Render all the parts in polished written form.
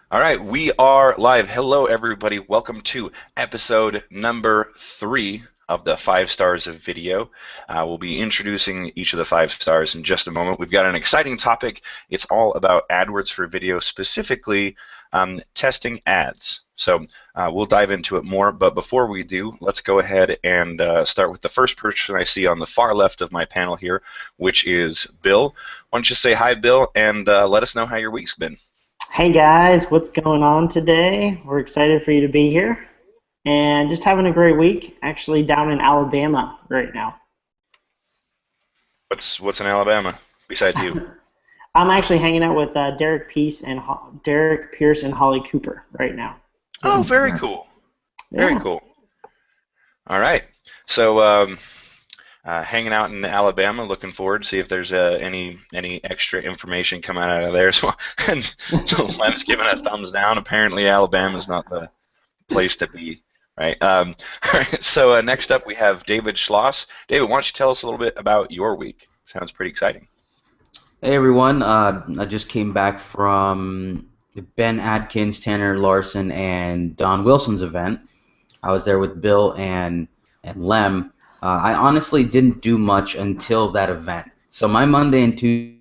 All right, we are live. Hello, everybody. Welcome to episode number 3 of the 5 stars of video. We'll be introducing each of the 5 stars in just a moment. We've got an exciting topic. It's all about AdWords for video, specifically testing ads. So we'll dive into it more, but before we do, let's go ahead and start with the first person I see on the far left of my panel here, which is Bill. Why don't you say hi, Bill, and let us know how your week's been. Hey guys, what's going on today? We're excited for you to be here and just having a great week. Actually, down in Alabama right now. What's in Alabama besides you? I'm actually hanging out with Derek Pierce and Holly Cooper right now. Oh, So, very Nice. cool. Very yeah. cool. All right. So, hanging out in Alabama, looking forward to see if there's any extra information coming out of there. So, and so Lem's giving a thumbs down. Apparently, Alabama's not the place to be, right? All right. So, next up we have David Schloss. David, why don't you tell us a little bit about your week? Sounds pretty exciting. Hey everyone, I just came back from the Ben Atkins, Tanner Larson, and Don Wilson's event. I was there with Bill and Lem. I honestly didn't do much until that event. So my Monday and Tuesday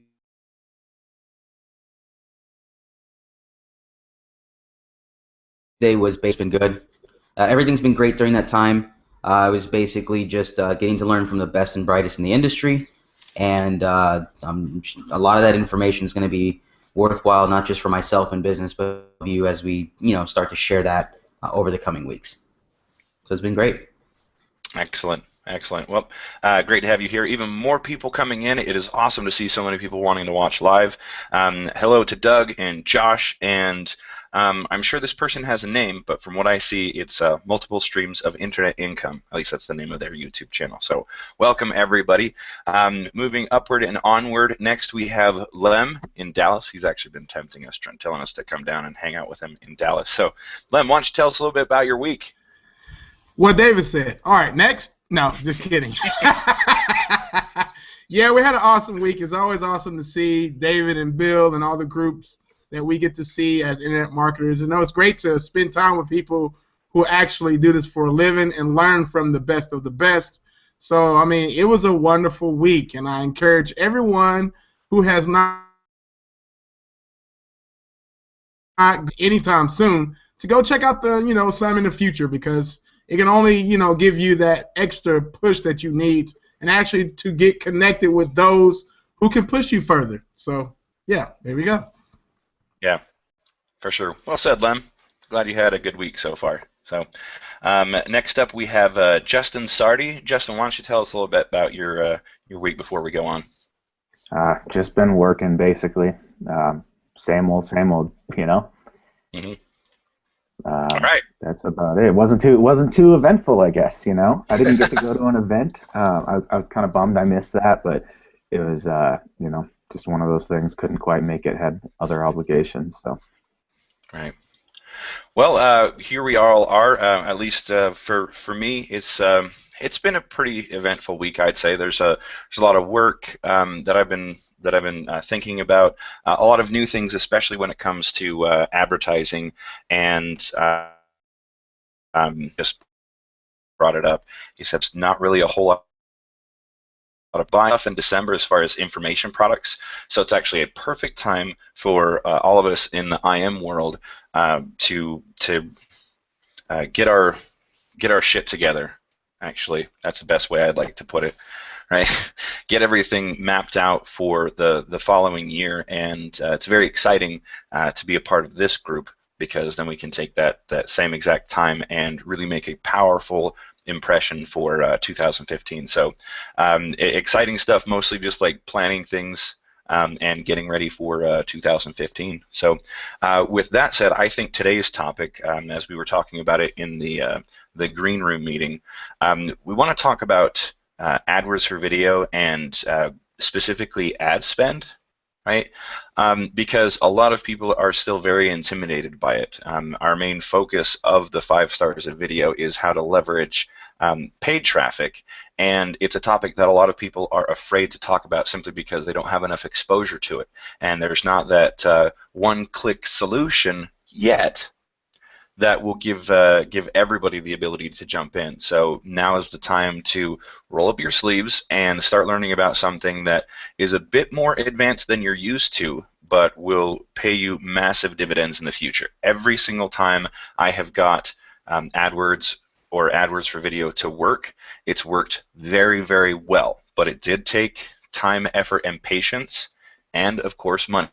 was been good. Everything's been great during that time. I was basically just getting to learn from the best and brightest in the industry, and a lot of that information is going to be worthwhile not just for myself and business, but for you as we start to share that over the coming weeks. So it's been great. Excellent. Excellent. Well, great to have you here. Even more people coming in. It is awesome to see so many people wanting to watch live. Hello to Doug and Josh, and I'm sure this person has a name, but from what I see, it's Multiple Streams of Internet Income. At least that's the name of their YouTube channel. So welcome, everybody. Moving upward and onward, next we have Lem in Dallas. He's actually been tempting us, telling us to come down and hang out with him in Dallas. So, Lem, why don't you tell us a little bit about your week? What David said. All right, next. No, just kidding. Yeah, we had an awesome week. It's always awesome to see David and Bill and all the groups that we get to see as internet marketers. And it's great to spend time with people who actually do this for a living and learn from the best of the best. So, I mean, it was a wonderful week, and I encourage everyone who has not anytime soon to go check out the some in the future, because it can only give you that extra push that you need, and actually to get connected with those who can push you further. So yeah, there we go. Yeah, for sure. Well said, Lem. Glad you had a good week so far. So, next up we have Justin Sardi. Justin, why don't you tell us a little bit about your week before we go on? Just been working basically. Same old, same old. Mm-hmm. All right. That's about it. It wasn't too eventful, I guess. I didn't get to go to an event. I was kind of bummed I missed that, but it was just one of those things. Couldn't quite make it. Had other obligations. So. Right. Well, here we all are. At least for me, it's been a pretty eventful week, I'd say. There's a lot of work that I've been thinking about. A lot of new things, especially when it comes to advertising, and just brought it up. He said it's not really a whole lot of buying stuff in December as far as information products. So it's actually a perfect time for all of us in the IM world to get our shit together. Actually, that's the best way I'd like to put it. Right, get everything mapped out for the following year, and it's very exciting to be a part of this group, because then we can take that same exact time and really make a powerful impression for 2015. So exciting stuff, mostly just like planning things and getting ready for 2015. So with that said, I think today's topic, as we were talking about it in the green room meeting, we want to talk about AdWords for video, and specifically ad spend, right? Because a lot of people are still very intimidated by it. Our main focus of the 5 stars of video is how to leverage paid traffic, and it's a topic that a lot of people are afraid to talk about simply because they don't have enough exposure to it, and there's not that one-click solution yet that will give everybody the ability to jump in. So now is the time to roll up your sleeves and start learning about something that is a bit more advanced than you're used to, but will pay you massive dividends in the future. Every single time I have got AdWords or AdWords for video to work, it's worked very, very well. But it did take time, effort, and patience, and of course money.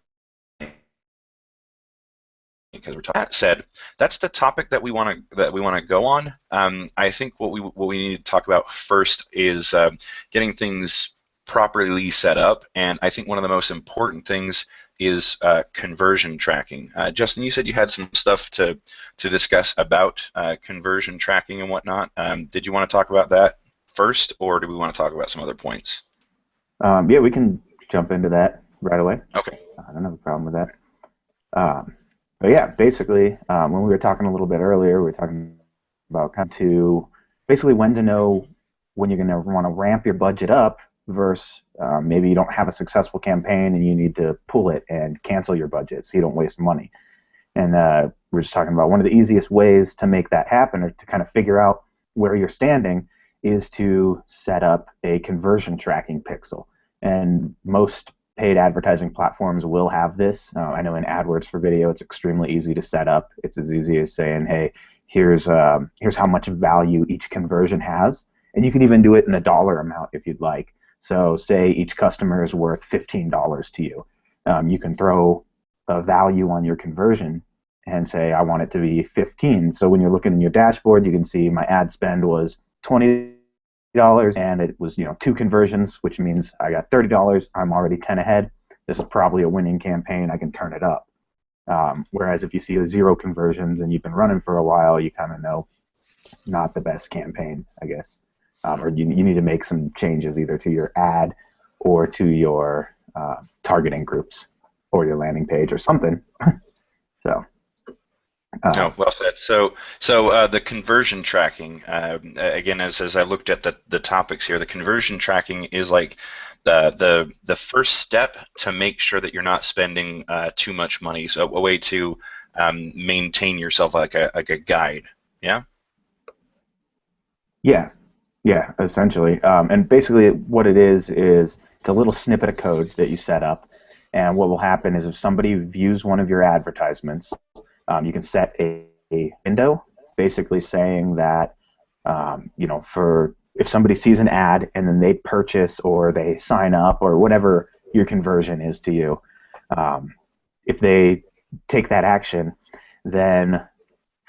Because we're talking. That said, that's the topic that we want to go on. I think what we need to talk about first is getting things properly set up, and I think one of the most important things is conversion tracking. Justin, you said you had some stuff to discuss about conversion tracking and whatnot. Did you want to talk about that first, or do we want to talk about some other points? Yeah, we can jump into that right away. Okay. I don't have a problem with that. But yeah, basically, when we were talking a little bit earlier, we were talking about kind of basically when to know when you're going to want to ramp your budget up versus maybe you don't have a successful campaign and you need to pull it and cancel your budget so you don't waste money. And we're just talking about one of the easiest ways to make that happen or to kind of figure out where you're standing is to set up a conversion tracking pixel. And most paid advertising platforms will have this. I know in AdWords for video, it's extremely easy to set up. It's as easy as saying, hey, here's how much value each conversion has. And you can even do it in a dollar amount if you'd like. So say each customer is worth $15 to you. You can throw a value on your conversion and say, I want it to be 15. So when you're looking in your dashboard, you can see my ad spend was $20 and it was 2 conversions, which means I got $30. I'm already 10 ahead. This is probably a winning campaign. I can turn it up. Whereas if you see 0 conversions and you've been running for a while, you kind of know not the best campaign, I guess. Or you need to make some changes either to your ad or to your targeting groups or your landing page or something. So. No, well said. So the conversion tracking, again, as I looked at the topics here, the conversion tracking is like the first step to make sure that you're not spending too much money. So a way to maintain yourself like a guide. Yeah. Yeah, essentially. And basically, what it is it's a little snippet of code that you set up. And what will happen is if somebody views one of your advertisements, you can set a window, basically saying that, for if somebody sees an ad and then they purchase or they sign up or whatever your conversion is to you, if they take that action, then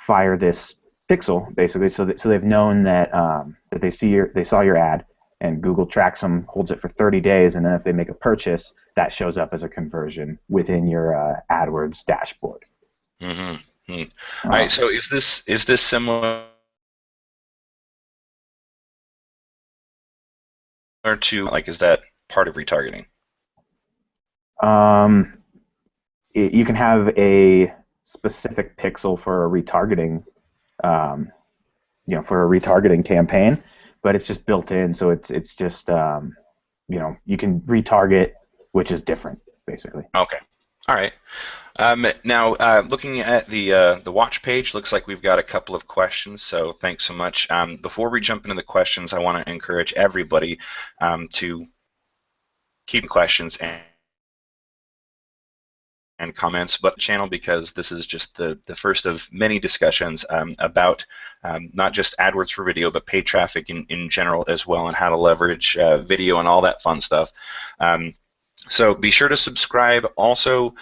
fire this pixel, basically, so they've known that that they saw your ad, and Google tracks them, holds it for 30 days, and then if they make a purchase, that shows up as a conversion within your AdWords dashboard. Mm-hmm. All right. So is this similar to, like, is that part of retargeting? You can have a specific pixel for a retargeting, for a retargeting campaign, but it's just built in, so it's just you can retarget, which is different, basically. Okay. All right. Now, looking at the watch page, looks like we've got a couple of questions, so thanks so much. Before we jump into the questions, I want to encourage everybody to keep questions and comments about the channel, because this is just the first of many discussions about not just AdWords for video, but paid traffic in general as well, and how to leverage video and all that fun stuff. So be sure to subscribe. Also,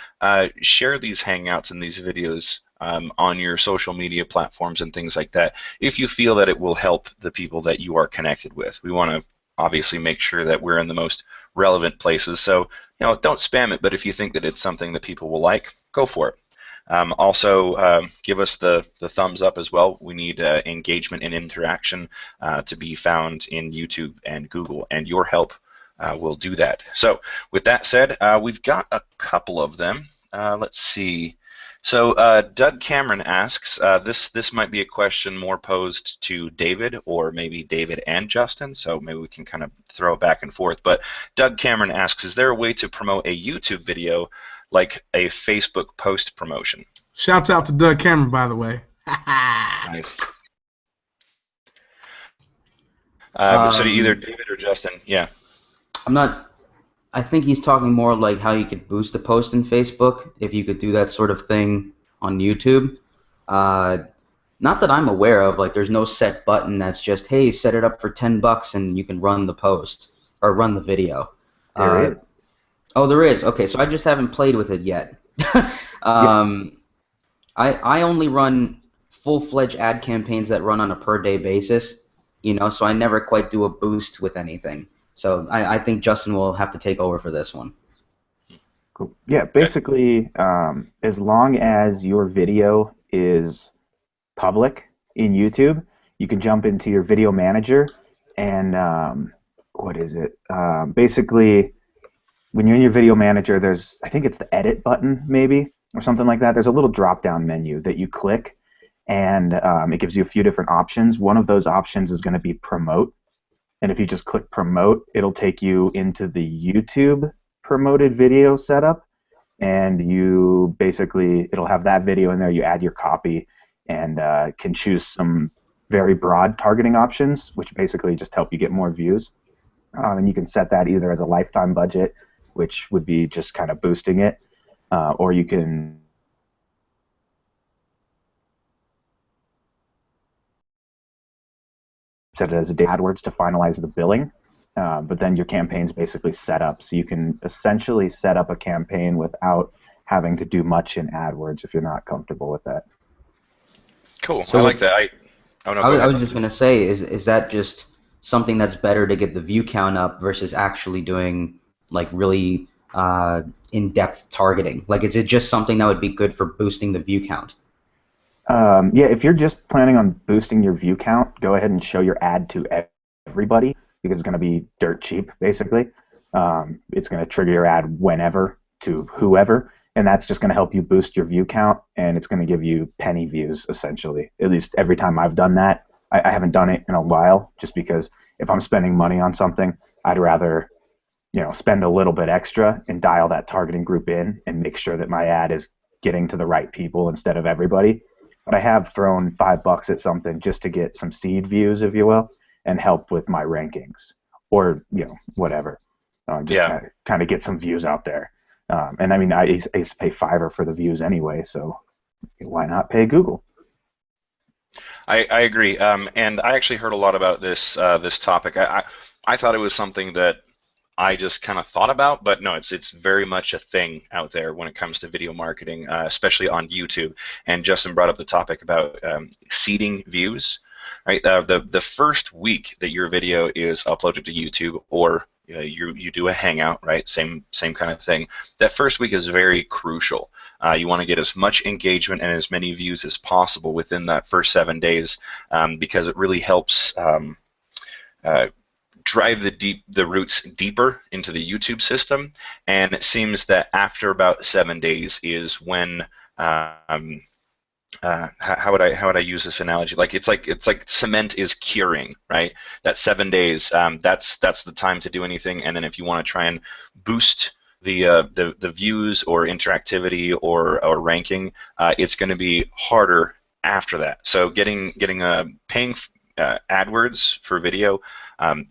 share these Hangouts and these videos on your social media platforms and things like that if you feel that it will help the people that you are connected with. We want to obviously make sure that we're in the most relevant places. So, don't spam it, but if you think that it's something that people will like, go for it. Also, give us the thumbs up as well. We need engagement and interaction to be found in YouTube and Google, and your help will do that. So with that said, we've got a couple of them. Let's see. So Doug Cameron asks, this might be a question more posed to David, or maybe David and Justin, so maybe we can kind of throw it back and forth. But Doug Cameron asks, is there a way to promote a YouTube video like a Facebook post promotion? Shouts out to Doug Cameron, by the way. Nice. So either David or Justin, yeah. I'm not. I think he's talking more like how you could boost a post in Facebook if you could do that sort of thing on YouTube. Not that I'm aware of. Like, there's no set button that's just, hey, set it up for $10 and you can run the post or run the video. There is. Oh, there is. Okay, so I just haven't played with it yet. I only run full-fledged ad campaigns that run on a per-day basis, so I never quite do a boost with anything. So I think Justin will have to take over for this one. Cool. Yeah, basically, as long as your video is public in YouTube, you can jump into your video manager and what is it? Basically, when you're in your video manager, I think it's the edit button maybe or something like that. There's a little drop-down menu that you click, and it gives you a few different options. One of those options is going to be promote, and if you just click promote, it'll take you into the YouTube promoted video setup, and it'll have that video in there. You add your copy and can choose some very broad targeting options, which basically just help you get more views. And you can set that either as a lifetime budget, which would be just kind of boosting it, or you can set it as AdWords to finalize the billing. But then your campaign's basically set up, so you can essentially set up a campaign without having to do much in AdWords if you're not comfortable with that. Cool. So I like that. I was just going to say, is that just something that's better to get the view count up versus actually doing like really in-depth targeting? Like, is it just something that would be good for boosting the view count? Yeah, if you're just planning on boosting your view count, go ahead and show your ad to everybody because it's going to be dirt cheap, basically. It's going to trigger your ad whenever to whoever, and that's just going to help you boost your view count, and it's going to give you penny views, essentially. At least every time I've done that. I haven't done it in a while, just because if I'm spending money on something, I'd rather spend a little bit extra and dial that targeting group in and make sure that my ad is getting to the right people instead of everybody. But I have thrown $5 at something just to get some seed views, if you will, and help with my rankings, or whatever. Just kind of get some views out there. And I mean, I used to pay $5 for the views anyway, so why not pay Google? I agree, and I actually heard a lot about this topic. I thought it was something that I just kind of thought about, but no, it's very much a thing out there when it comes to video marketing, especially on YouTube. And Justin brought up the topic about seeding views. Right, the first week that your video is uploaded to YouTube, or you do a hangout, right? Same kind of thing. That first week is very crucial. You want to get as much engagement and as many views as possible within that first 7 days, because it really helps drive the roots deeper into the YouTube system. And it seems that after about 7 days is when how would I use this analogy? It's like cement is curing, right? That 7 days, that's the time to do anything. And then if you want to try and boost the views or interactivity or ranking, it's going to be harder after that. So getting paying AdWords for video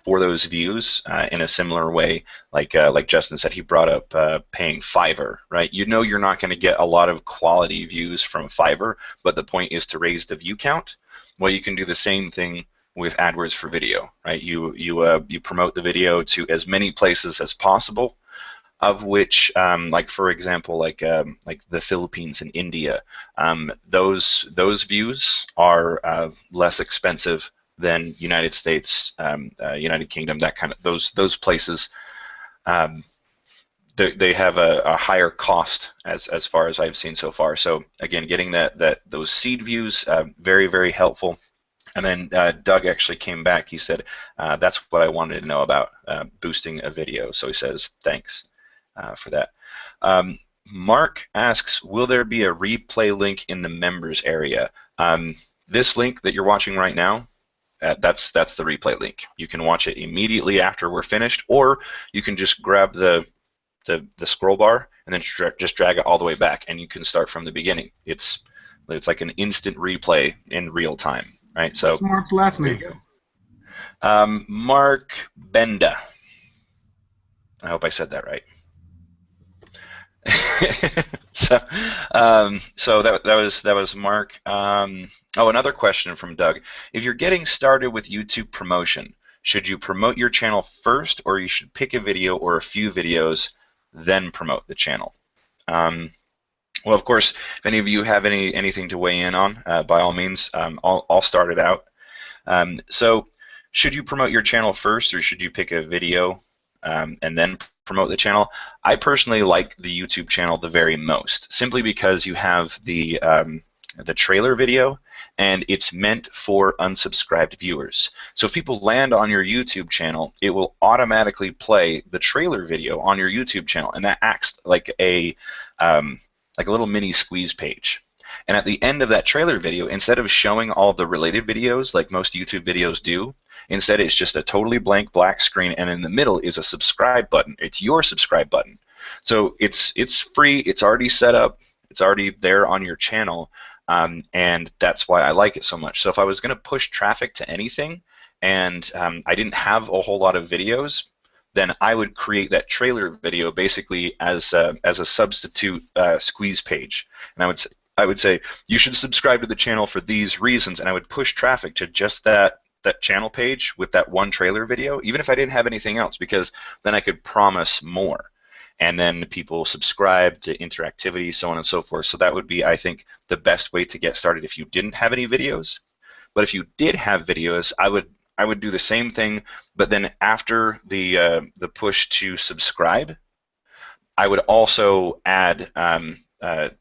for those views in a similar way, like Justin said, he brought up paying Fiverr, right? You're not going to get a lot of quality views from Fiverr, but the point is to raise the view count. Well, you can do the same thing with AdWords for video, right? You promote the video to as many places as possible, of which, like for example, like the Philippines and India, those views are less expensive than United States, United Kingdom, that kind of those places. They have a higher cost as far as I've seen so far. So again, getting those seed views, very, very helpful. And then Doug actually came back. He said, that's what I wanted to know about boosting a video. So he says, thanks for that. Mark asks, will there be a replay link in the members area? This link that you're watching right now, that's the replay link. You can watch it immediately after we're finished, or you can just grab the the scroll bar, and then just drag it all the way back, and you can start from the beginning. It's like an instant replay in real time, right? So what's Mark's last there name? you go. Mark Benda. I hope I said that right. So that was Mark. Another question from Doug. If you're getting started with YouTube promotion, should you promote your channel first, or you should pick a video or a few videos, then promote the channel? Well, of course, if any of you have anything to weigh in on, by all means, I'll start it out. So, should you promote your channel first, or should you pick a video and then promote the channel? I personally like the YouTube channel the very most, simply because you have the trailer video, and it's meant for unsubscribed viewers. So if people land on your YouTube channel, it will automatically play the trailer video on your YouTube channel, and that acts like a little mini squeeze page. And at the end of that trailer video, instead of showing all the related videos like most YouTube videos do, instead it's just a totally blank black screen, and in the middle is a subscribe button. It's your subscribe button. So it's free, it's already set up, it's already there on your channel, and that's why I like it so much. So if I was going to push traffic to anything, and I didn't have a whole lot of videos, then I would create that trailer video basically as a substitute squeeze page, and I would say you should subscribe to the channel for these reasons, and I would push traffic to just that channel page with that one trailer video, even if I didn't have anything else, because then I could promise more, and then people subscribe to interactivity, so on and so forth. So that would be, I think, the best way to get started if you didn't have any videos. But if you did have videos, I would do the same thing, but then after the push to subscribe, I would also add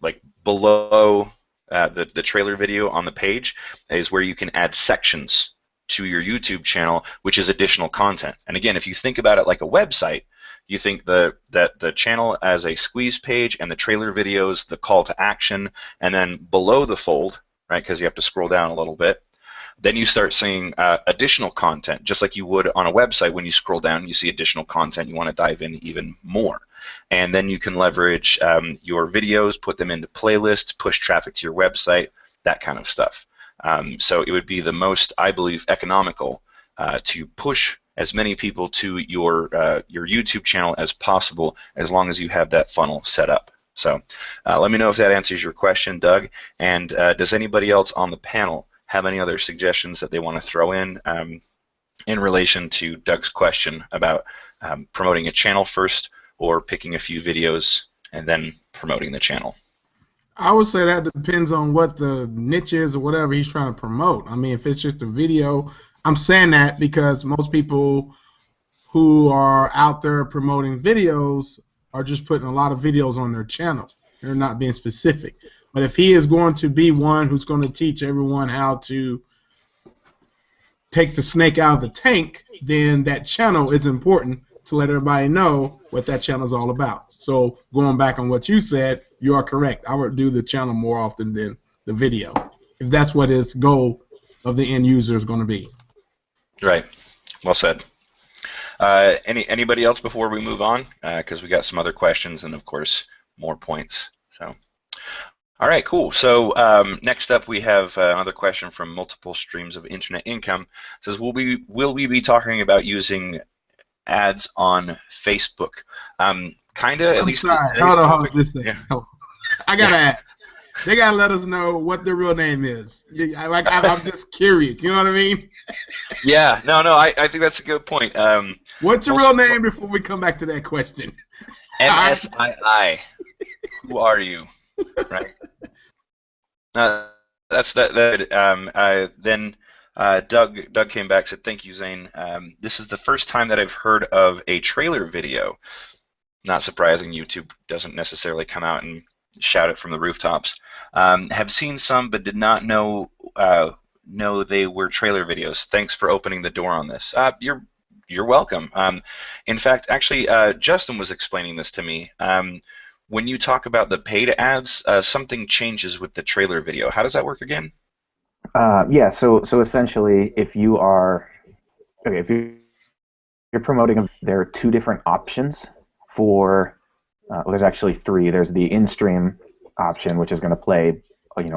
like below the trailer video on the page is where you can add sections to your YouTube channel, which is additional content. And again, if you think about it like a website, you think that the channel as a squeeze page, and the trailer videos, the call to action, and then below the fold, right, because you have to scroll down a little bit, then you start seeing additional content, just like you would on a website. When you scroll down, you see additional content, you want to dive in even more. And then you can leverage your videos, put them into playlists, push traffic to your website, that kind of stuff. So it would be the most, I believe, economical to push as many people to your YouTube channel as possible, as long as you have that funnel set up. So let me know if that answers your question, Doug. And does anybody else on the panel have any other suggestions that they want to throw in relation to Doug's question about promoting a channel first, or picking a few videos and then promoting the channel? I would say that depends on what the niche is or whatever he's trying to promote. I mean, if it's just a video, I'm saying that because most people who are out there promoting videos are just putting a lot of videos on their channel. They're not being specific. But if he is going to be one who's going to teach everyone how to take the snake out of the tank, then that channel is important to let everybody know what that channel is all about. So going back on what you said, you are correct. I would do the channel more often than the video, if that's what his goal of the end user is going to be. Right. Well said. Anybody else before we move on? Because we got some other questions and, of course, more points. So, all right, cool. So next up, we have another question from Multiple Streams of Internet Income. It says, will we be talking about using ads on Facebook? Kind of, at least. Sorry. Hold on, just a second. Yeah. I gotta ask. They gotta let us know what their real name is. I'm just curious. You know what I mean? Yeah. No. I think that's a good point. What's your real name before we come back to that question? MSII. Who are you? Right. That's that. Then Doug came back and said, "Thank you, Zane. This is the first time that I've heard of a trailer video." Not surprising. YouTube doesn't necessarily come out and shout it from the rooftops. Have seen some, but did not know they were trailer videos. Thanks for opening the door on this. You're welcome. In fact, actually, Justin was explaining this to me. When you talk about the paid ads, something changes with the trailer video. How does that work again? Yeah. So essentially, if you're promoting, there are two different options for there's actually three. There's the in-stream option, which is going to play,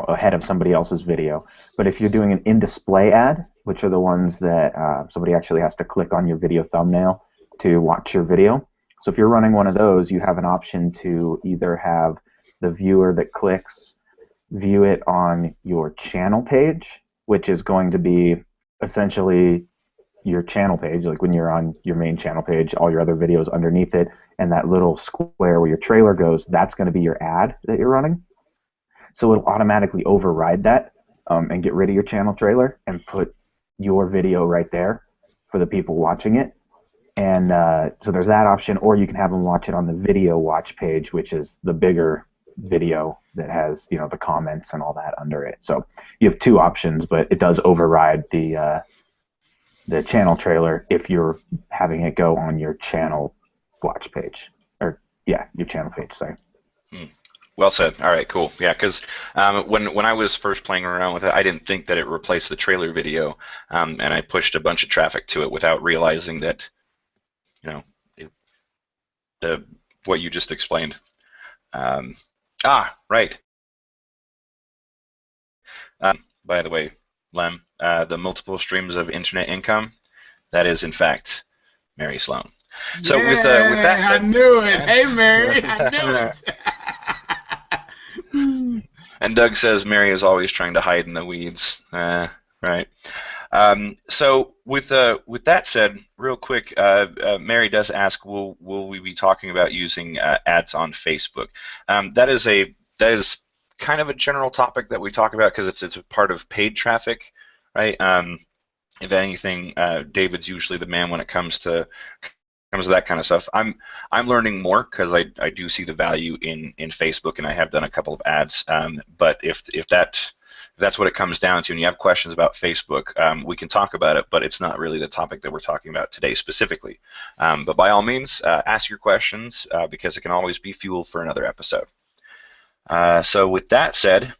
ahead of somebody else's video. But if you're doing an in-display ad, which are the ones that somebody actually has to click on your video thumbnail to watch your video. So if you're running one of those, you have an option to either have the viewer that clicks view it on your channel page, which is going to be essentially your channel page, like when you're on your main channel page, all your other videos underneath it, and that little square where your trailer goes, that's going to be your ad that you're running. So it'll automatically override that and get rid of your channel trailer and put your video right there for the people watching it. And so there's that option, or you can have them watch it on the video watch page, which is the bigger video that has, the comments and all that under it. So you have two options, but it does override the channel trailer if you're having it go on your channel watch page, or your channel page. Sorry. Well said. All right, cool. Yeah, because when I was first playing around with it, I didn't think that it replaced the trailer video, and I pushed a bunch of traffic to it without realizing that, what you just explained. Right. By the way, Lem, the multiple streams of internet income, that is in fact Mary Sloan. So with that said, I knew it. Hey, Mary, I knew it. And Doug says Mary is always trying to hide in the weeds. Right. So with that said, real quick, Mary does ask, will we be talking about using ads on Facebook? That is kind of a general topic that we talk about because it's a part of paid traffic, right? If anything, David's usually the man when it comes to that kind of stuff. I'm learning more because I do see the value in Facebook, and I have done a couple of ads. But if that's what it comes down to, and you have questions about Facebook, we can talk about it, but it's not really the topic that we're talking about today specifically. But by all means, ask your questions because it can always be fuel for another episode. So with that said,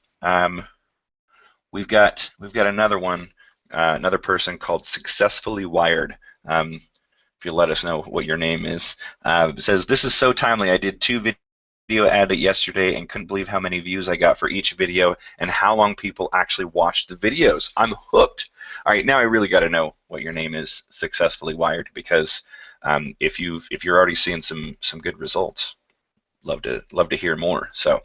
we've got another one, another person called Successfully Wired. If you let us know what your name is. It says, this is so timely. I did 2 video ad yesterday and couldn't believe how many views I got for each video and how long people actually watched the videos. I'm hooked. All right, now I really got to know what your name is, Successfully Wired, because if you're already seeing some good results, love to hear more. So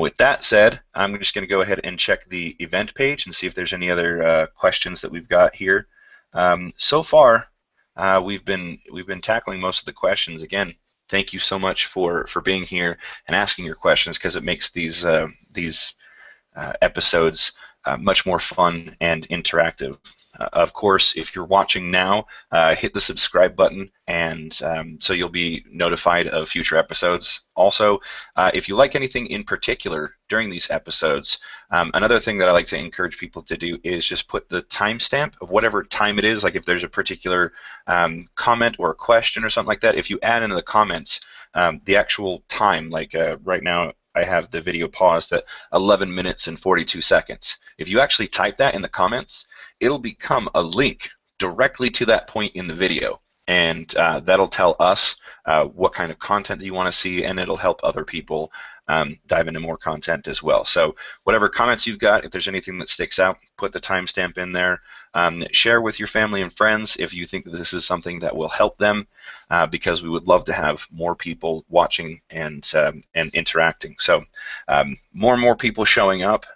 with that said, I'm just going to go ahead and check the event page and see if there's any other questions that we've got here. So far, we've been tackling most of the questions. Again, thank you so much for being here and asking your questions, because it makes these episodes much more fun and interactive. Of course, if you're watching now, hit the subscribe button, and so you'll be notified of future episodes. Also, if you like anything in particular during these episodes, another thing that I like to encourage people to do is just put the timestamp of whatever time it is. Like if there's a particular comment or a question or something like that, if you add into the comments the actual time, like right now I have the video paused at 11 minutes and 42 seconds. If you actually type that in the comments, it'll become a link directly to that point in the video, and that'll tell us what kind of content you want to see, and it'll help other people dive into more content as well. So whatever comments you've got, if there's anything that sticks out, put the timestamp in there. Share with your family and friends if you think that this is something that will help them, because we would love to have more people watching and interacting. So more and more people showing up,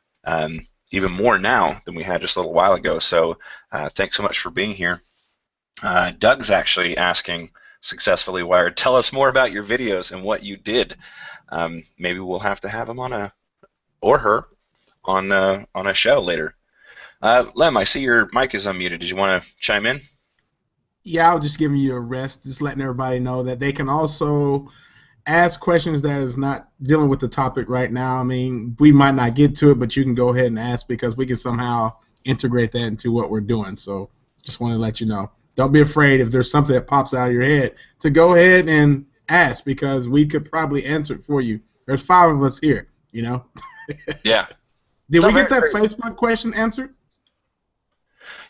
even more now than we had just a little while ago. So thanks so much for being here. Doug's actually asking, Successfully Wired, tell us more about your videos and what you did. Maybe we'll have to have him on or her on a show later. Lem, I see your mic is unmuted. Did you want to chime in? Yeah, I was just giving you a rest, just letting everybody know that they can also ask questions that is not dealing with the topic right now. I mean, we might not get to it, but you can go ahead and ask, because we can somehow integrate that into what we're doing. So just want to let you know. Don't be afraid if there's something that pops out of your head to go ahead and ask, because we could probably answer it for you. There's 5 of us here, you know? Yeah. Did we get that Facebook question answered?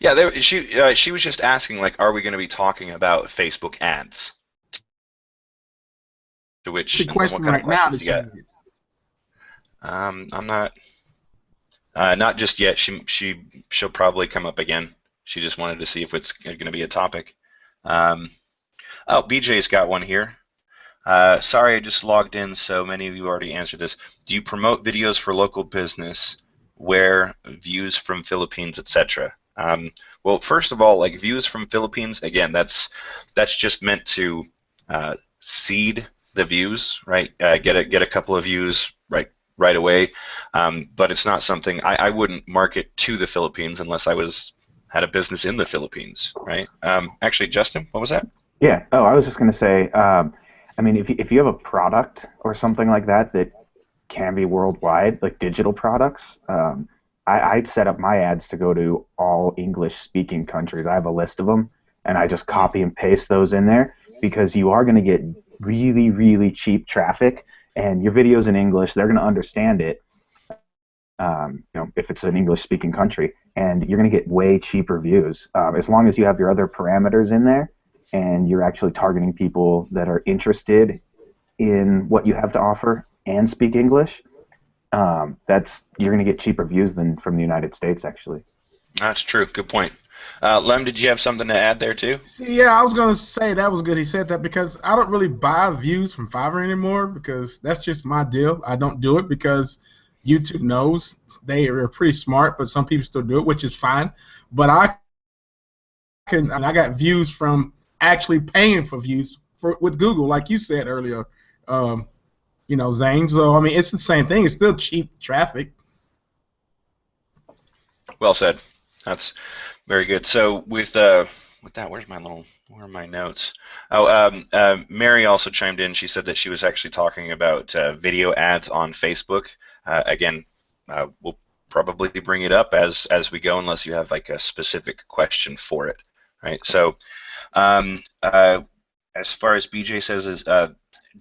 Yeah, she was just asking, like, are we going to be talking about Facebook ads To which, The and what question kind right of now questions that you you got? needed. I'm not just yet. She'll probably come up again. She just wanted to see if it's going to be a topic. Um, oh, BJ's got one here. Sorry, I just logged in, so many of you already answered this. Do you promote videos for local business, where views from Philippines, etc.? Well, first of all, like views from Philippines, again, that's just meant to seed the views, right? Get a couple of views right away, but it's not something I wouldn't market to the Philippines unless I had a business in the Philippines, right? Actually, Justin, what was that? Yeah. Oh, I was just going to say, I mean, if you have a product or something like that that can be worldwide, like digital products, I'd set up my ads to go to all English-speaking countries. I have a list of them, and I just copy and paste those in there because you are going to get really, really cheap traffic, and your video's in English, they're going to understand it, if it's an English-speaking country, and you're going to get way cheaper views as long as you have your other parameters in there and you're actually targeting people that are interested in what you have to offer and speak English. You're going to get cheaper views than from the United States, actually. That's true. Good point. Lem, did you have something to add there too? See, yeah, I was gonna say that was good. He said that because I don't really buy views from Fiverr anymore because that's just my deal. I don't do it because YouTube knows they are pretty smart, but some people still do it, which is fine. But I got views from actually paying for views with Google, like you said earlier, Zane. So I mean, it's the same thing. It's still cheap traffic. Well said. That's very good. So with that, where are my notes? Oh, Mary also chimed in. She said that she was actually talking about video ads on Facebook. Again, we'll probably bring it up as we go, unless you have like a specific question for it, right? So, as far as BJ says,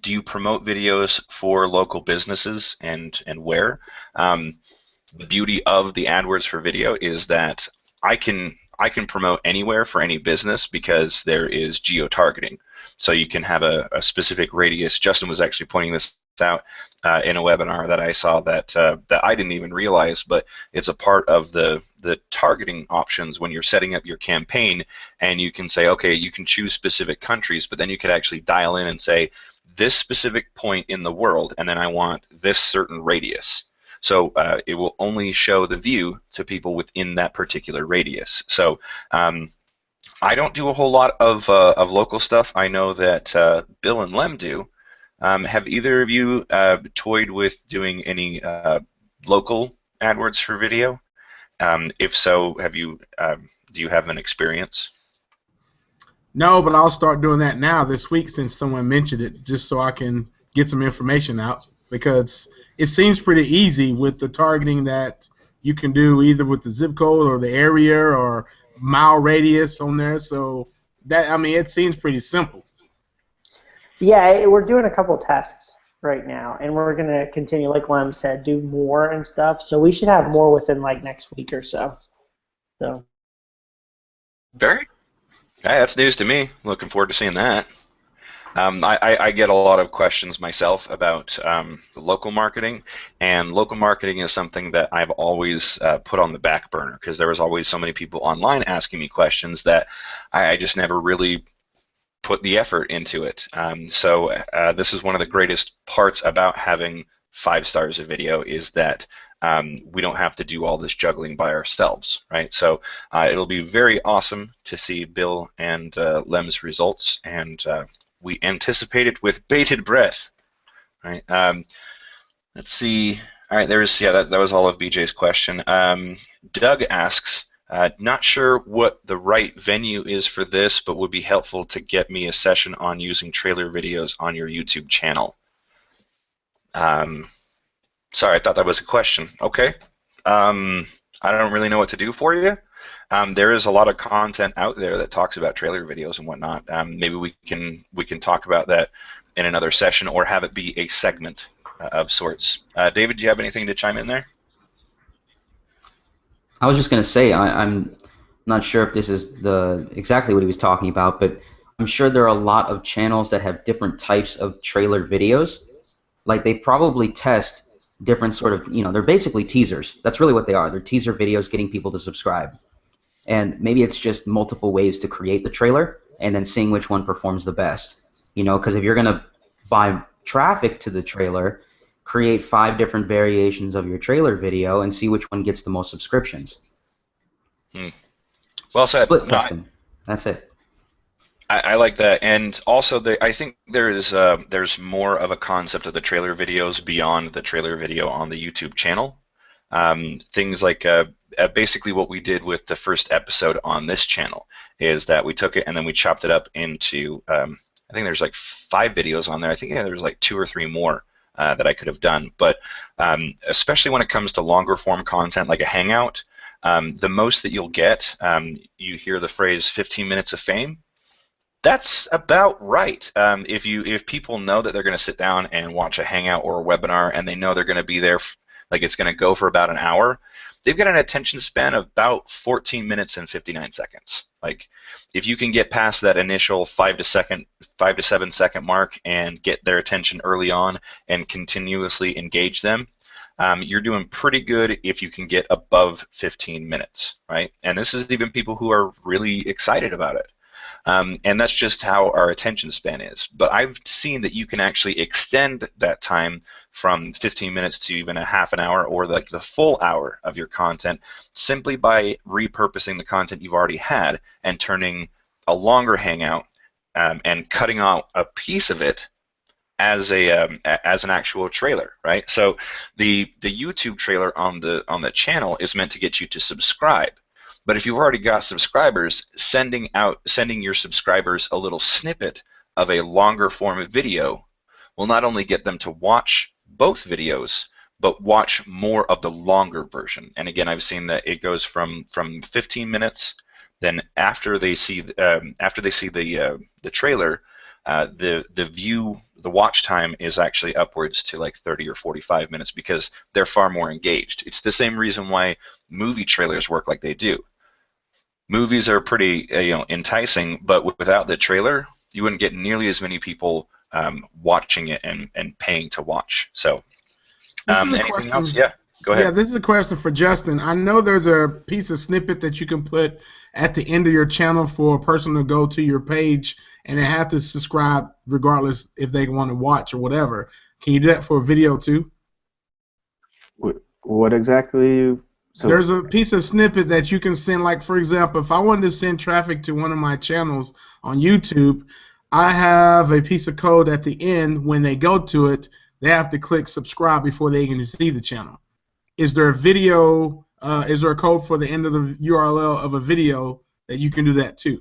do you promote videos for local businesses and where? The beauty of the AdWords for video is that I can promote anywhere for any business because there is geo-targeting. So you can have a specific radius. Justin was actually pointing this out in a webinar that I saw that I didn't even realize, but it's a part of the targeting options when you're setting up your campaign, and you can say, okay, you can choose specific countries, but then you could actually dial in and say this specific point in the world, and then I want this certain radius. So it will only show the view to people within that particular radius. So I don't do a whole lot of local stuff. I know that Bill and Lem do. Have either of you toyed with doing any local AdWords for video? If so, do you have an experience? No, but I'll start doing that now this week since someone mentioned it, just so I can get some information out, because it seems pretty easy with the targeting that you can do either with the zip code or the area or mile radius on there. So it seems pretty simple. Yeah, we're doing a couple tests right now, and we're going to continue, like Lem said, do more and stuff. So we should have more within like next week or so. Hey, that's news to me. Looking forward to seeing that. I get a lot of questions myself about local marketing, and local marketing is something that I've always put on the back burner because there was always so many people online asking me questions that I just never really put the effort into it. So this is one of the greatest parts about having 5 stars of video is that we don't have to do all this juggling by ourselves, right? So it'll be very awesome to see Bill and Lem's results, and we anticipate it with bated breath, right? Let's see. All right, that was all of BJ's question. Doug asks, not sure what the right venue is for this, but would be helpful to get me a session on using trailer videos on your YouTube channel. Sorry, I thought that was a question. Okay. I don't really know what to do for you. There is a lot of content out there that talks about trailer videos and whatnot. Maybe we can talk about that in another session or have it be a segment of sorts. David, do you have anything to chime in there? I was just going to say I'm not sure if this is exactly what he was talking about, but I'm sure there are a lot of channels that have different types of trailer videos. Like they probably test different sort of, they're basically teasers. That's really what they are. They're teaser videos getting people to subscribe. And maybe it's just multiple ways to create the trailer and then seeing which one performs the best. Because if you're going to buy traffic to the trailer, create 5 different variations of your trailer video and see which one gets the most subscriptions. Well said. Split testing. That's it. I like that, and also I think there's more of a concept of the trailer videos beyond the trailer video on the YouTube channel. Things like basically what we did with the first episode on this channel is that we took it and then we chopped it up into I think there's like 5 videos on there. I think there's like 2 or 3 more that I could have done, but especially when it comes to longer form content like a hangout, the most that you'll get, you hear the phrase 15 minutes of fame. That's about right. If people know that they're going to sit down and watch a hangout or a webinar and they know they're going to be there, like it's going to go for about an hour, they've got an attention span of about 14 minutes and 59 seconds. Like if you can get past that initial 5 to 7 second mark and get their attention early on and continuously engage them, you're doing pretty good if you can get above 15 minutes, right? And this is even people who are really excited about it. And that's just how our attention span is. But I've seen that you can actually extend that time from 15 minutes to even a half an hour or like the full hour of your content simply by repurposing the content you've already had and turning a longer hangout and cutting out a piece of it as an actual trailer, right? So the YouTube trailer on the channel is meant to get you to subscribe. But if you've already got subscribers, sending your subscribers a little snippet of a longer form of video will not only get them to watch both videos, but watch more of the longer version. And again, I've seen that it goes from 15 minutes. Then after they see the trailer, the watch time is actually upwards to like 30 or 45 minutes because they're far more engaged. It's the same reason why movie trailers work like they do. Movies are pretty enticing, but without the trailer, you wouldn't get nearly as many people watching it and paying to watch. So, anything else? Yeah, go ahead. Yeah, this is a question for Justin. I know there's a piece of snippet that you can put at the end of your channel for a person to go to your page and they have to subscribe regardless if they want to watch or whatever. Can you do that for a video too? What exactly? So there's a piece of snippet that you can send, like for example, if I wanted to send traffic to one of my channels on YouTube, I have a piece of code at the end. When they go to it, they have to click subscribe before they can see the channel. Is there a video, is there a code for the end of the URL of a video that you can do that too?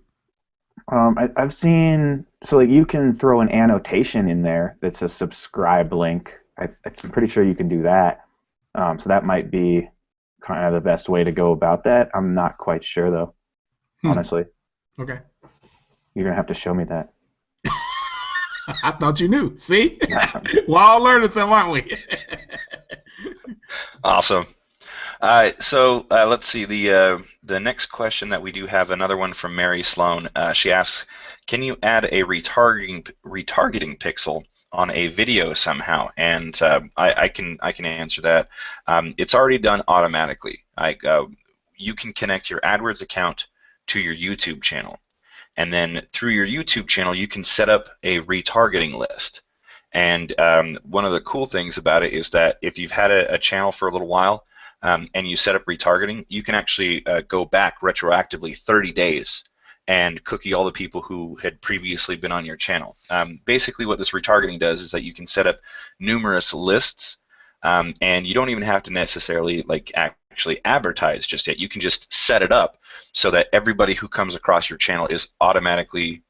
I've seen, so like you can throw an annotation in there that's a subscribe link. I'm pretty sure you can do that. So that might be kind of the best way to go about that. I'm not quite sure though, honestly. Okay. You're gonna have to show me that. I thought you knew. See, we're all learning something, aren't we? Awesome. So let's see. The next question that we do have, another one from Mary Sloan. She asks, can you add a retargeting pixel on a video somehow? And I can answer that. It's already done automatically. You can connect your AdWords account to your YouTube channel, and then through your YouTube channel you can set up a retargeting list. And one of the cool things about it is that if you've had a channel for a little while and you set up retargeting, you can actually go back retroactively 30 days and cookie all the people who had previously been on your channel. Basically what this retargeting does is that you can set up numerous lists, and you don't even have to necessarily like actually advertise just yet. You can just set it up so that everybody who comes across your channel is automatically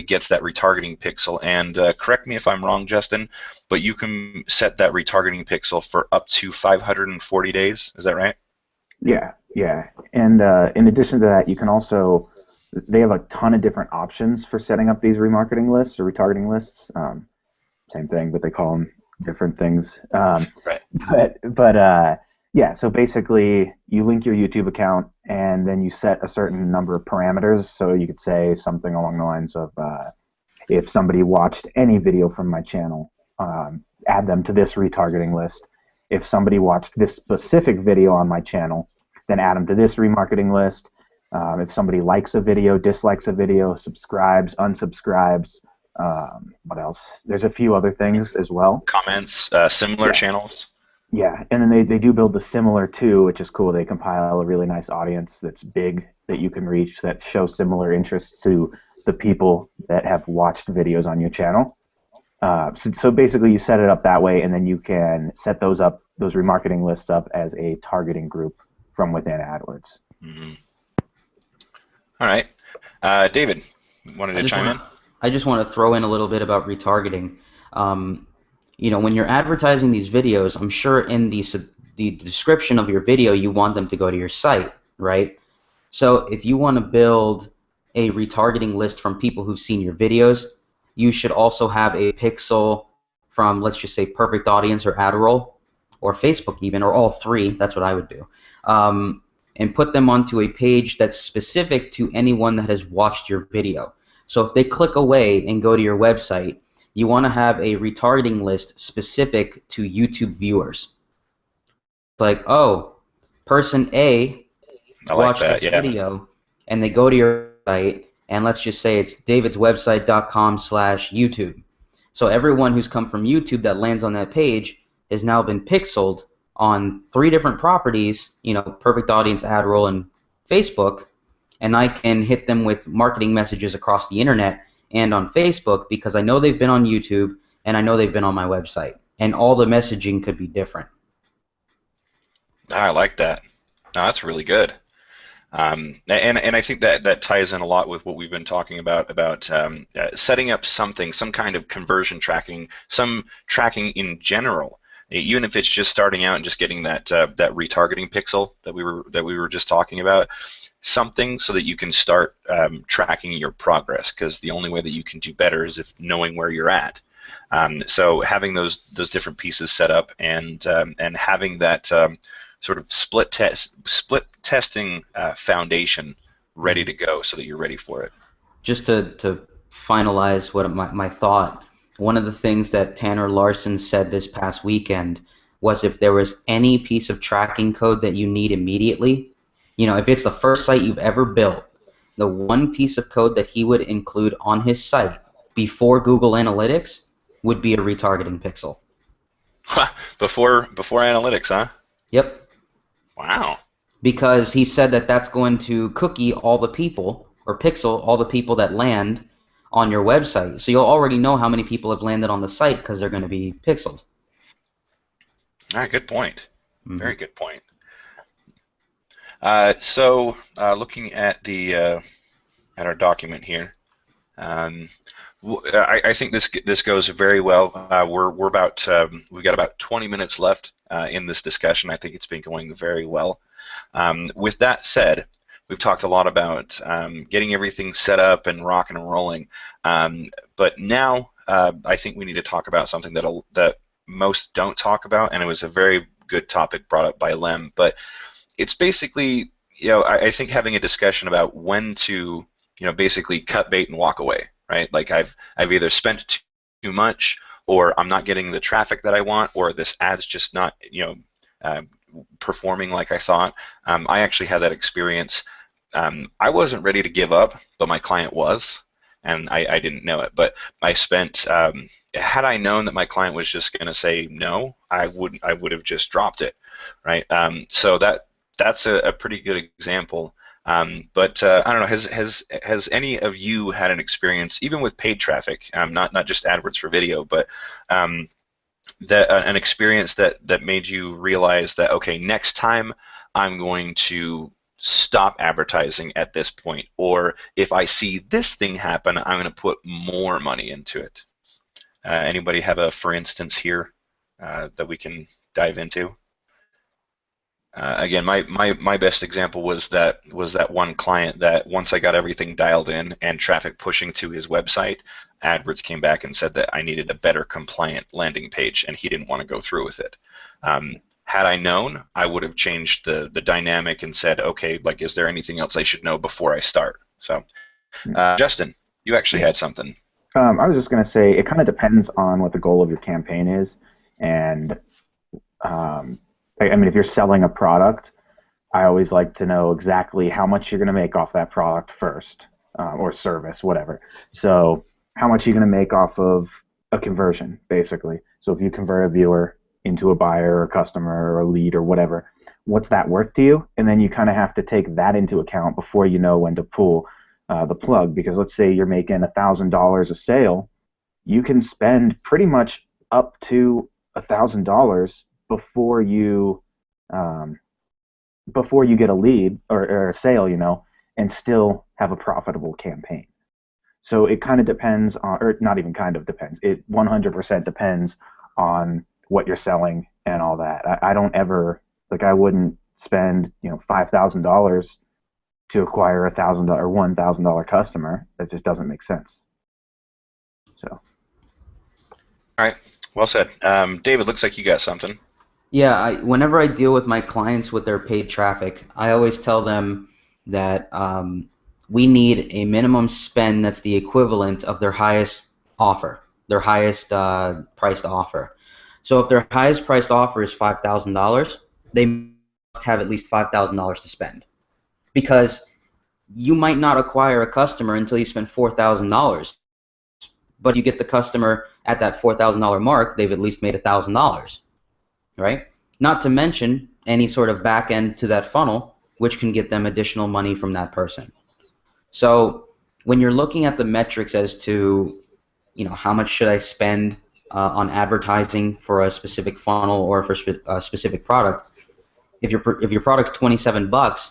gets that retargeting pixel. And correct me if I'm wrong, Justin, but you can set that retargeting pixel for up to 540 days. Is that right? Yeah. And in addition to that, you can also, they have a ton of different options for setting up these remarketing lists or retargeting lists. Same thing, but they call them different things. Right. But Yeah, so basically you link your YouTube account and then you set a certain number of parameters. So you could say something along the lines of if somebody watched any video from my channel, add them to this retargeting list. If somebody watched this specific video on my channel, then add them to this remarketing list. If somebody likes a video, dislikes a video, subscribes, unsubscribes, what else? There's a few other things as well. Comments, similar Yeah. channels. Yeah, and then they do build the similar too, which is cool. They compile a really nice audience that's big that you can reach that shows similar interests to the people that have watched videos on your channel. So basically you set it up that way, and then you can set those remarketing lists up as a targeting group from within AdWords. Mm-hmm. All right. David, wanted to chime in? I just want to throw in a little bit about retargeting. You know, when you're advertising these videos, I'm sure in the description of your video you want them to go to your site, right? So if you want to build a retargeting list from people who've seen your videos, you should also have a pixel from, let's just say, Perfect Audience or Adroll or Facebook even, or all three. That's what I would do. And put them onto a page that's specific to anyone that has watched your video. So if they click away and go to your website, you want to have a retargeting list specific to YouTube viewers. It's like, oh, person A watched this video, and they go to your site, and let's just say it's davidswebsite.com/YouTube. So everyone who's come from YouTube that lands on that page has now been pixeled on 3 different properties, you know, Perfect Audience, AdRoll, and Facebook, and I can hit them with marketing messages across the internet and on Facebook because I know they've been on YouTube and I know they've been on my website, and all the messaging could be different. I like that. No, that's really good. And I think that ties in a lot with what we've been talking about setting up something, some kind of conversion tracking, some tracking in general, even if it's just starting out and just getting that retargeting pixel that we were just talking about, something so that you can start tracking your progress, because the only way that you can do better is if knowing where you're at. So having those different pieces set up and having that sort of split testing foundation ready to go so that you're ready for it. Just to finalize what my thought, one of the things that Tanner Larson said this past weekend was if there was any piece of tracking code that you need immediately, you know, if it's the first site you've ever built, the one piece of code that he would include on his site before Google Analytics would be a retargeting pixel. Before analytics, huh? Yep. Wow. Because he said that that's going to cookie all the people, or pixel all the people that land on your website. So you'll already know how many people have landed on the site because they're going to be pixeled. All right, good point. Mm-hmm. Very good point. So looking at at our document here, I think this goes very well. We've got about 20 minutes left in this discussion. I think it's been going very well. With that said, we've talked a lot about getting everything set up and rocking and rolling. But now I think we need to talk about something that most don't talk about, and it was a very good topic brought up by Lem. But it's basically, you know, I think having a discussion about when to, you know, basically cut bait and walk away, right? Like I've either spent too much, or I'm not getting the traffic that I want, or this ad's just not, you know, performing like I thought. I actually had that experience. I wasn't ready to give up, but my client was, and I didn't know it. But I spent, had I known that my client was just going to say no, I would have just dropped it, right? So that's a pretty good example. But I don't know. Has any of you had an experience, even with paid traffic, not just AdWords for video, but an experience that made you realize that, okay, next time I'm going to stop advertising at this point, or if I see this thing happen, I'm going to put more money into it? Anybody have a for instance here that we can dive into? Again, my best example was that one client that once I got everything dialed in and traffic pushing to his website, AdWords came back and said that I needed a better compliant landing page, and he didn't want to go through with it. had I known, I would have changed the dynamic and said, okay, like, is there anything else I should know before I start? So, Justin, you actually had something. I was just going to say it kind of depends on what the goal of your campaign is, and I mean, if you're selling a product, I always like to know exactly how much you're going to make off that product first, or service, whatever. So how much are you going to make off of a conversion, basically? So if you convert a viewer into a buyer or a customer or a lead or whatever, what's that worth to you? And then you kind of have to take that into account before you know when to pull the plug. Because let's say you're making $1,000 a sale, you can spend pretty much up to $1,000 before you get a lead or a sale, and still have a profitable campaign. So it kind of depends on, or not even kind of depends, it 100% depends on what you're selling and all that. I don't ever, like, I wouldn't spend, $5,000 to acquire a $1,000 customer. That just doesn't make sense. So. All right, well said. David, looks like you got something. Yeah, whenever I deal with my clients with their paid traffic, I always tell them that we need a minimum spend that's the equivalent of their highest offer, their highest priced offer. So if their highest priced offer is $5,000, they must have at least $5,000 to spend. Because you might not acquire a customer until you spend $4,000. But you get the customer at that $4,000 mark, they've at least made $1,000. Right? Not to mention any sort of back end to that funnel, which can get them additional money from that person. So when you're looking at the metrics as to, how much should I spend on advertising for a specific funnel or for a specific product, if your product's $27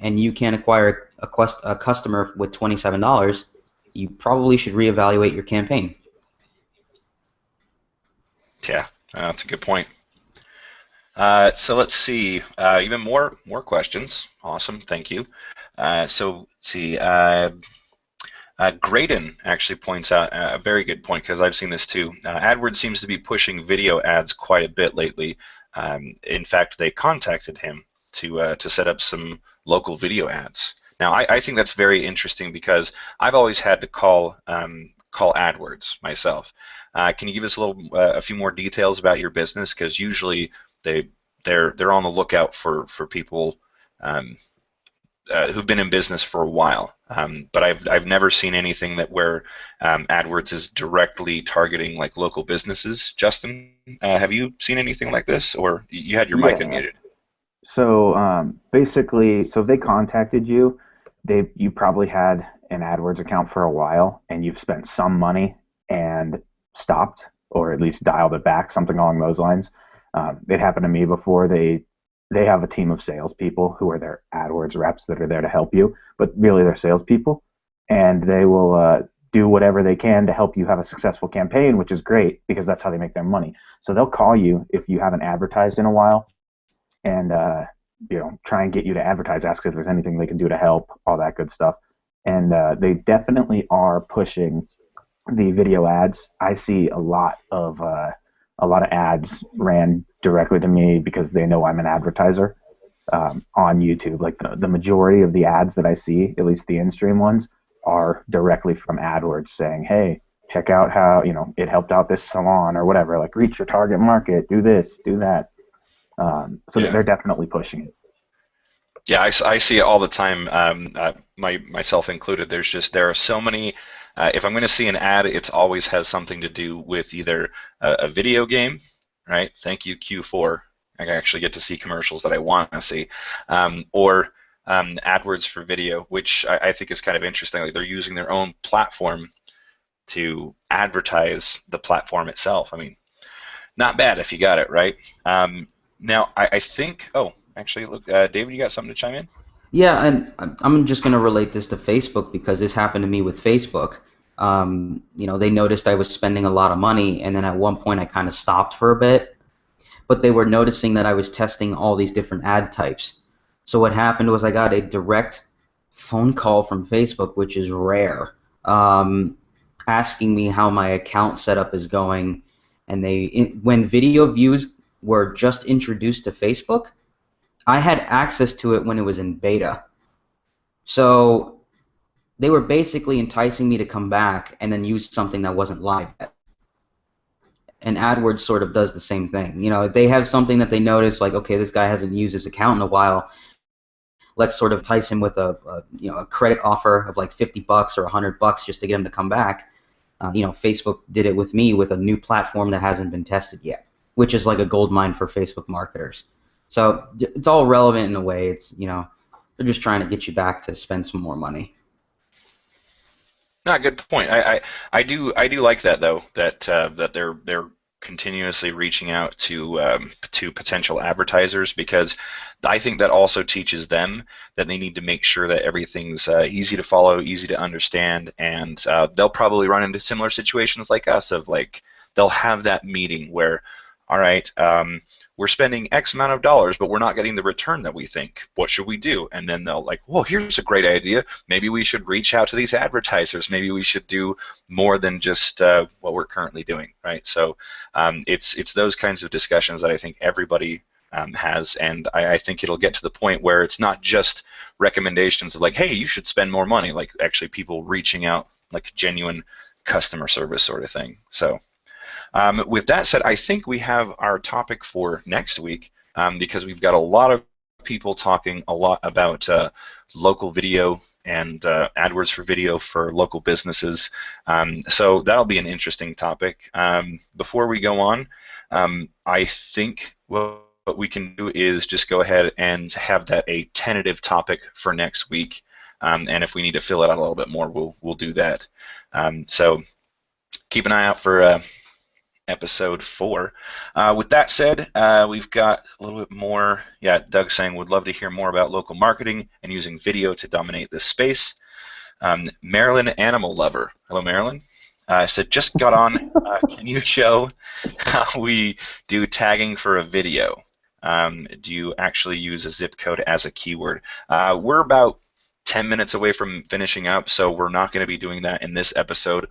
and you can't acquire a customer with $27, you probably should reevaluate your campaign. Yeah, that's a good point. So let's see, even more questions. Awesome, thank you. So let's see. Graydon actually points out a very good point, because I've seen this too. AdWords seems to be pushing video ads quite a bit lately. In fact, they contacted him to set up some local video ads. Now, I think that's very interesting, because I've always had to call AdWords myself. Can you give us a few more details about your business? Because usually they're on the lookout for people who've been in business for a while. But I've never seen anything where AdWords is directly targeting like local businesses. Justin, have you seen anything like this, or you had your mic unmuted? So basically, if they contacted you, you probably had an AdWords account for a while, and you've spent some money and stopped, or at least dialed it back, something along those lines. It happened to me before. They have a team of salespeople who are their AdWords reps that are there to help you, but really they're salespeople, and they will do whatever they can to help you have a successful campaign, which is great, because that's how they make their money. So they'll call you if you haven't advertised in a while, and try and get you to advertise, ask if there's anything they can do to help, all that good stuff. And they definitely are pushing the video ads. I see a lot of ads ran directly to me because they know I'm an advertiser on YouTube. Like the majority of the ads that I see, at least the in-stream ones, are directly from AdWords saying, hey, check out how it helped out this salon or whatever, like reach your target market, do this, do that. They're definitely pushing it. Yeah, I see it all the time, myself included. There are so many. If I'm going to see an ad, it always has something to do with either a video game, right? Thank you, Q4. I actually get to see commercials that I want to see, or AdWords for video, which I think is kind of interesting. Like, they're using their own platform to advertise the platform itself. I mean, not bad if you got it right. Now, I think. Oh, actually, look, David, you got something to chime in? Yeah, and I'm just going to relate this to Facebook, because this happened to me with Facebook. They noticed I was spending a lot of money, and then at one point I kind of stopped for a bit. But they were noticing that I was testing all these different ad types. So what happened was I got a direct phone call from Facebook, which is rare, asking me how my account setup is going. And when video views were just introduced to Facebook, I had access to it when it was in beta. So they were basically enticing me to come back and then use something that wasn't live yet. And AdWords sort of does the same thing. You know, they have something that they notice, like, okay, this guy hasn't used his account in a while. Let's sort of entice him with a credit offer of like $50 or $100 just to get him to come back. Facebook did it with me with a new platform that hasn't been tested yet, which is like a gold mine for Facebook marketers. So it's all relevant in a way. It's, they're just trying to get you back to spend some more money. No, good point. I do like that though, that they're continuously reaching out to potential advertisers, because I think that also teaches them that they need to make sure that everything's easy to follow, easy to understand, and they'll probably run into similar situations like us of like they'll have that meeting where, all right, we're spending X amount of dollars, but we're not getting the return that we think. What should we do? And then they'll like, well, here's a great idea. Maybe we should reach out to these advertisers. Maybe we should do more than just what we're currently doing, right? So it's those kinds of discussions that I think everybody has, and I think it'll get to the point where it's not just recommendations of like, hey, you should spend more money, like actually people reaching out, like genuine customer service sort of thing. So. With that said, I think we have our topic for next week, because we've got a lot of people talking a lot about local video and AdWords for video for local businesses. So that'll be an interesting topic. Before we go on, I think what we can do is just go ahead and have that a tentative topic for next week. And if we need to fill it out a little bit more, we'll do that. So keep an eye out for episode 4. With that said, we've got a little bit more. Yeah, Doug saying would love to hear more about local marketing and using video to dominate this space. Marilyn Animal Lover. Hello, Marilyn. I said just got on. Can you show how we do tagging for a video? Do you actually use a zip code as a keyword? We're about 10 minutes away from finishing up, so we're not going to be doing that in this episode.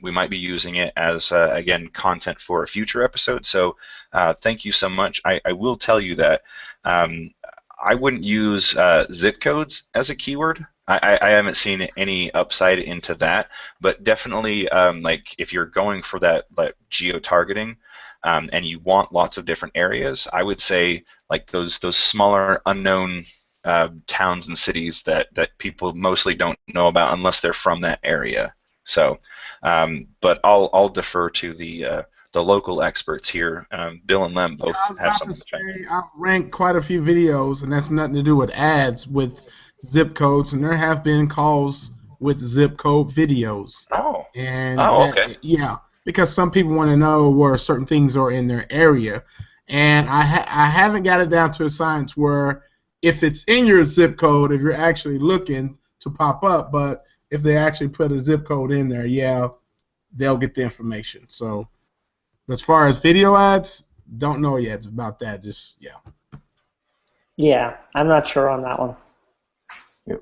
We might be using it as, again, content for a future episode, so thank you so much. I will tell you that I wouldn't use zip codes as a keyword. I haven't seen any upside into that, but definitely like if you're going for that geo-targeting and you want lots of different areas, I would say like those smaller unknown towns and cities that people mostly don't know about unless they're from that area. So, but I'll defer to the local experts here. Bill and Lem both have something to say. I've ranked quite a few videos, and that's nothing to do with ads, with zip codes, and there have been calls with zip code videos. Oh. And okay. Yeah, because some people want to know where certain things are in their area, and I haven't got it down to a science where if it's in your zip code, if you're actually looking to pop up, but if they actually put a zip code in there, yeah, they'll get the information. So as far as video ads, don't know yet about that. Just, yeah. Yeah, I'm not sure on that one.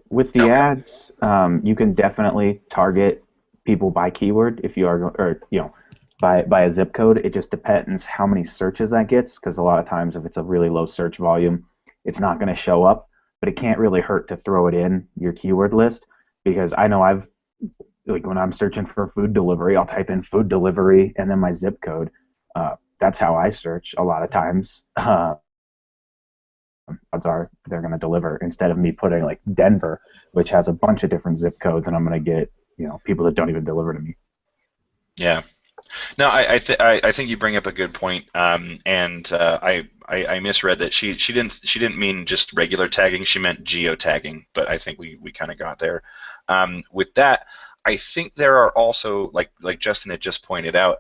With the ads, you can definitely target people by keyword if you are, or by a zip code. It just depends how many searches that gets, because a lot of times if it's a really low search volume, it's not going to show up, but it can't really hurt to throw it in your keyword list, because I know like when I'm searching for food delivery, I'll type in food delivery and then my zip code. That's how I search a lot of times. Odds are they're going to deliver, instead of me putting like Denver, which has a bunch of different zip codes, and I'm going to get people that don't even deliver to me. Yeah. No, I think you bring up a good point, and I misread that she didn't mean just regular tagging, she meant geotagging, but I think we kind of got there. With that, I think there are also, like Justin had just pointed out,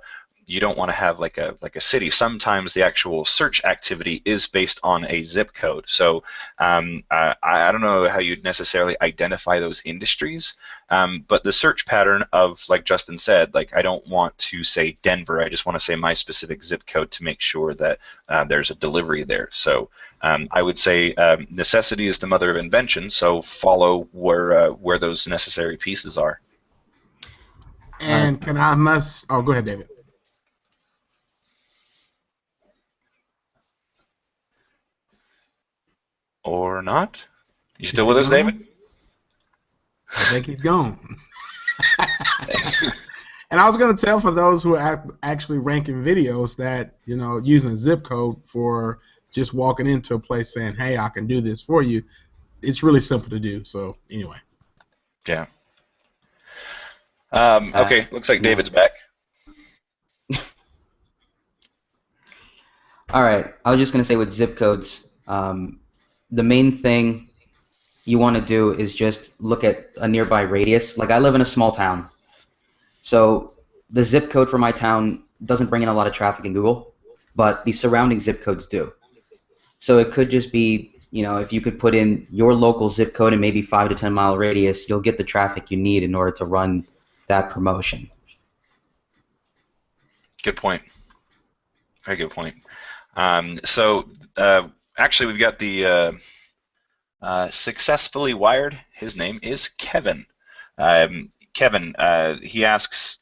you don't want to have like a city. Sometimes the actual search activity is based on a zip code. So I don't know how you'd necessarily identify those industries, but the search pattern of, like Justin said, like I don't want to say Denver. I just want to say my specific zip code to make sure that there's a delivery there. So I would say necessity is the mother of invention. So follow where those necessary pieces are. And go ahead, David. or not. You Is still he with us, gone? David? I think he's gone. And I was going to tell for those who are actually ranking videos that, using a zip code for just walking into a place saying, hey, I can do this for you, it's really simple to do. So anyway. Yeah. Okay, looks like no. David's back. All right. I was just going to say with zip codes, the main thing you want to do is just look at a nearby radius. Like I live in a small town, so the zip code for my town doesn't bring in a lot of traffic in Google, but the surrounding zip codes do. So it could just be, if you could put in your local zip code and maybe 5 to 10 mile radius, you'll get the traffic you need in order to run that promotion. Good point. Very good point. Actually, we've got the successfully wired. His name is Kevin. Kevin, he asks,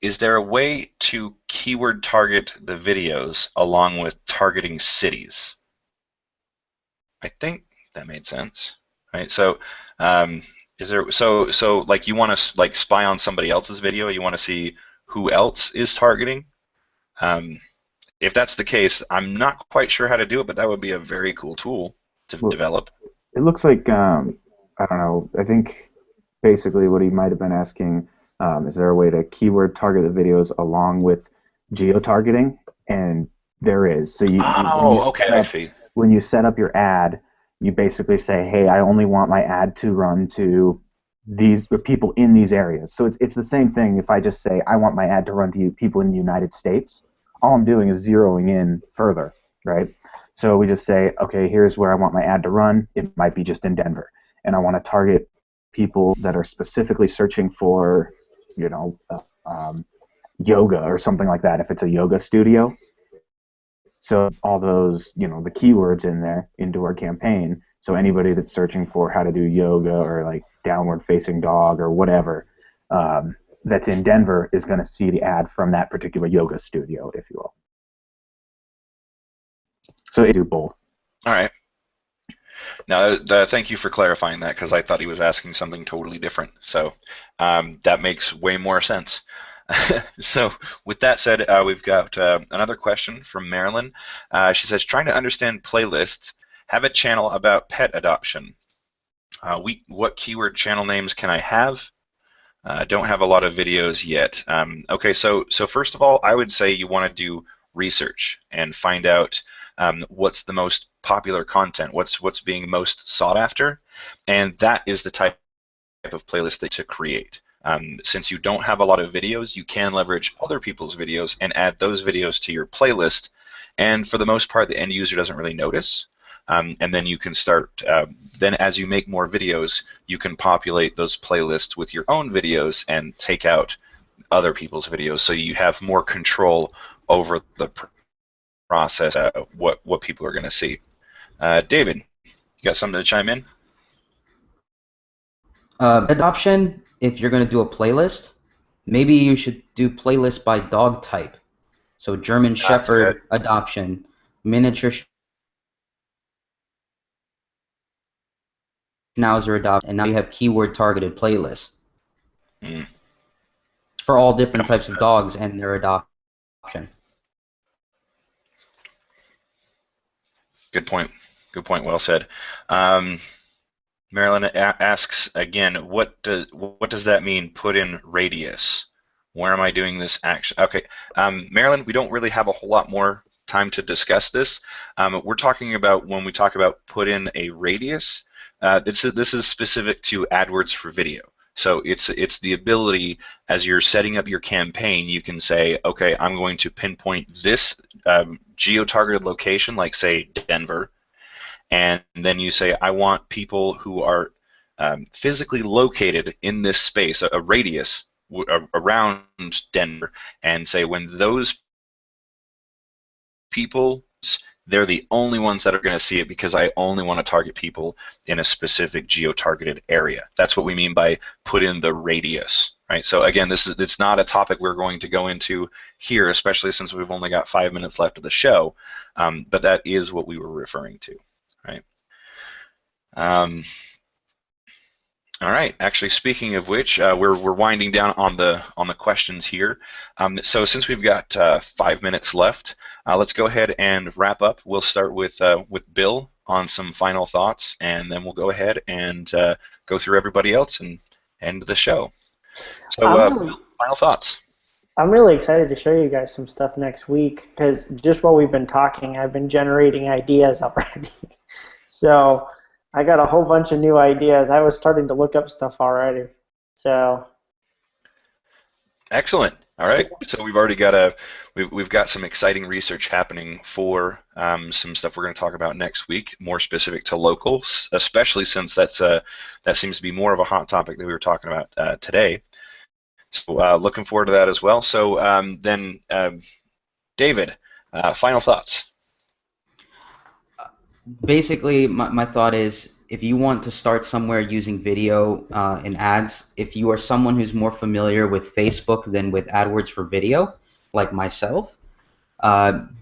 is there a way to keyword target the videos along with targeting cities? I think that made sense, right? So, is there like you want to like spy on somebody else's video? You want to see who else is targeting? If that's the case, I'm not quite sure how to do it, but that would be a very cool tool to develop. It looks like, I don't know, I think basically what he might have been asking, is there a way to keyword target the videos along with geo-targeting? And there is. So I see. When you set up your ad, you basically say, hey, I only want my ad to run to these people in these areas. So it's the same thing if I just say I want my ad to run to people in the United States. All I'm doing is zeroing in further, right? So we just say, okay, here's where I want my ad to run. It might be just in Denver. And I want to target people that are specifically searching for, yoga or something like that, if it's a yoga studio. So all those, the keywords in there into our campaign. So anybody that's searching for how to do yoga or like downward facing dog or whatever, that's in Denver is going to see the ad from that particular yoga studio, if you will. So they do both. All right. Now, thank you for clarifying that because I thought he was asking something totally different. So that makes way more sense. So with that said, we've got another question from Marilyn. She says, trying to understand playlists, have a channel about pet adoption. What keyword channel names can I have? Don't have a lot of videos yet. Okay, so first of all, I would say you want to do research and find out what's the most popular content, what's being most sought after, and that is the type of playlist that to create. Since you don't have a lot of videos, you can leverage other people's videos and add those videos to your playlist, and for the most part, the end user doesn't really notice. And then you can start, then as you make more videos, you can populate those playlists with your own videos and take out other people's videos, so you have more control over the process, what people are going to see. David, you got something to chime in? Adoption, if you're going to do a playlist, maybe you should do playlist by dog type. So German Shepherd adoption, miniature Schnauzer adoption, and now you have keyword targeted playlists for all different types of dogs and their adoption. Good point. Good point. Well said. Marilyn asks again, what does that mean? Put in radius. Where am I doing this action? Okay, Marilyn, we don't really have a whole lot more time to discuss this. We're talking about when we talk about put in a radius. This is specific to AdWords for video. So it's the ability, as you're setting up your campaign, you can say, okay, I'm going to pinpoint this geo-targeted location, like say Denver, and then you say, I want people who are physically located in this space, a radius around Denver, and say when those people, they're the only ones that are going to see it because I only want to target people in a specific geo-targeted area. That's what we mean by put in the radius, right? So again, it's not a topic we're going to go into here, especially since we've only got 5 minutes left of the show, but that is what we were referring to, right? Um, all right. Actually, speaking of which, we're winding down on the questions here. So since we've got 5 minutes left, let's go ahead and wrap up. We'll start with Bill on some final thoughts, and then we'll go ahead and go through everybody else and end the show. So, Bill, final thoughts. I'm really excited to show you guys some stuff next week because just while we've been talking, I've been generating ideas already. So I got a whole bunch of new ideas. I was starting to look up stuff already. So excellent. All right. So we've already got we've got some exciting research happening for some stuff we're going to talk about next week, more specific to locals, especially since that seems to be more of a hot topic that we were talking about today. So looking forward to that as well. So then, David, final thoughts. Basically, my thought is if you want to start somewhere using video and ads, if you are someone who's more familiar with Facebook than with AdWords for video, like myself,